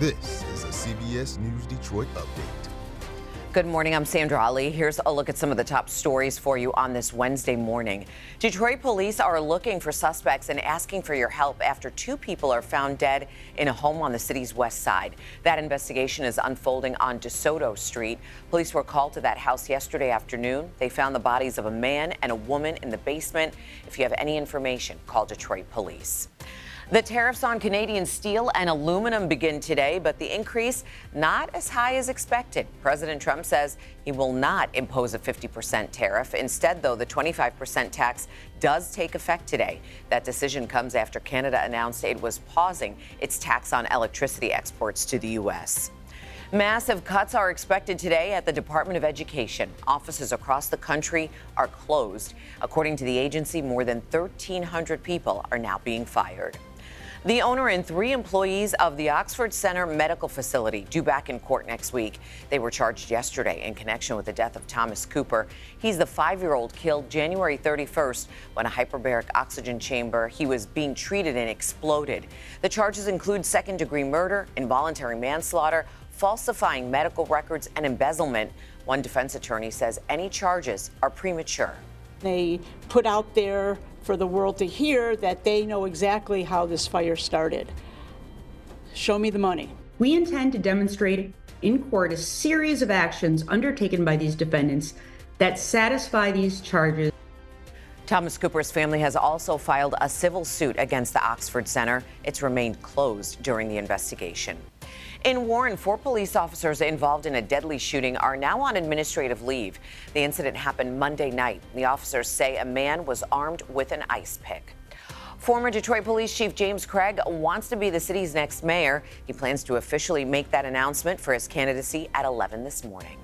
This is a CBS News Detroit update. Good morning, I'm Sandra Ali. Here's a look at some of the top stories for you on this Wednesday morning. Detroit police are looking for suspects and asking for your help after two people are found dead in a home on the city's west side. That investigation is unfolding on DeSoto Street. Police were called to that house yesterday afternoon. They found the bodies of a man and a woman in the basement. If you have any information, call Detroit police. The tariffs on Canadian steel and aluminum begin today, but the increase not as high as expected. President Trump says he will not impose a 50% tariff. Instead, though, the 25% tax does take effect today. That decision comes after Canada announced it was pausing its tax on electricity exports to the U.S. Massive cuts are expected today at the Department of Education. Offices across the country are closed. According to the agency, more than 1,300 people are now being fired. The owner and three employees of the Oxford Center Medical Facility due back in court next week. They were charged yesterday in connection with the death of Thomas Cooper. He's the 5-year-old killed January 31st when a hyperbaric oxygen chamber he was being treated in exploded. The charges include second-degree murder, involuntary manslaughter, falsifying medical records, and embezzlement. One defense attorney says any charges are premature. They put out there for the world to hear that they know exactly how this fire started. Show me the money. We intend to demonstrate in court a series of actions undertaken by these defendants that satisfy these charges. Thomas Cooper's family has also filed a civil suit against the Oxford Center. It's remained closed during the investigation. In Warren, 4 police officers involved in a deadly shooting are now on administrative leave. The incident happened Monday night. The officers say a man was armed with an ice pick. Former Detroit Police Chief James Craig wants to be the city's next mayor. He plans to officially make that announcement for his candidacy at 11 this morning.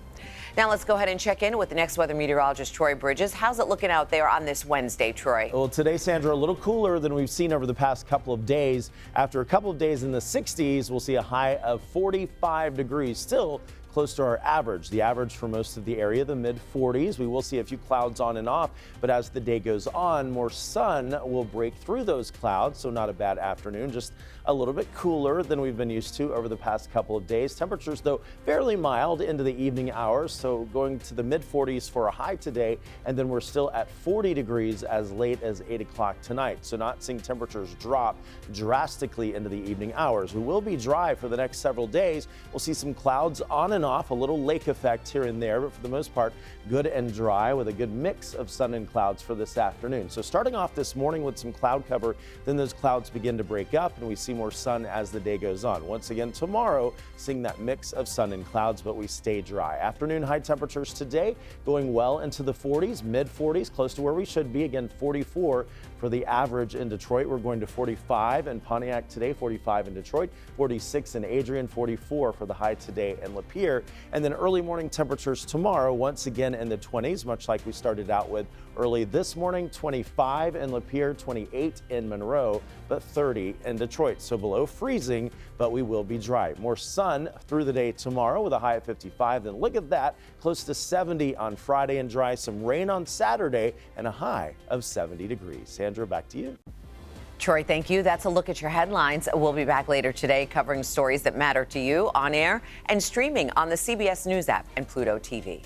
Now let's go ahead and check in with the next weather meteorologist, Troy Bridges. How's it looking out there on this Wednesday, Troy? Well, today, Sandra, a little cooler than we've seen over the past couple of days. After a couple of days in the 60s, we'll see a high of 45 degrees. Still close to our average. The average for most of the area, the mid-40s. We will see a few clouds on and off, but as the day goes on, more sun will break through those clouds, so not a bad afternoon. Just a little bit cooler than we've been used to over the past couple of days. Temperatures, though, fairly mild into the evening hours, so going to the mid-40s for a high today, and then we're still at 40 degrees as late as 8 o'clock tonight. So not seeing temperatures drop drastically into the evening hours. We will be dry for the next several days. We'll see some clouds on and off, a little lake effect here and there, but for the most part, good and dry with a good mix of sun and clouds for this afternoon. So starting off this morning with some cloud cover, then those clouds begin to break up and we see more sun as the day goes on. Once again, tomorrow, seeing that mix of sun and clouds, but we stay dry. Afternoon high temperatures today going well into the 40s, mid-40s, close to where we should be. Again, 44 for the average in Detroit. We're going to 45 in Pontiac today, 45 in Detroit, 46 in Adrian, 44 for the high today in Lapeer. And then early morning temperatures tomorrow, once again in the 20s, much like we started out with early this morning, 25 in Lapeer, 28 in Monroe, but 30 in Detroit. So below freezing, but we will be dry. More sun through the day tomorrow with a high of 55. Then look at that, close to 70 on Friday and dry. Some rain on Saturday and a high of 70 degrees. Sandra, back to you. Troy, thank you. That's a look at your headlines. We'll be back later today covering stories that matter to you on air and streaming on the CBS News app and Pluto TV.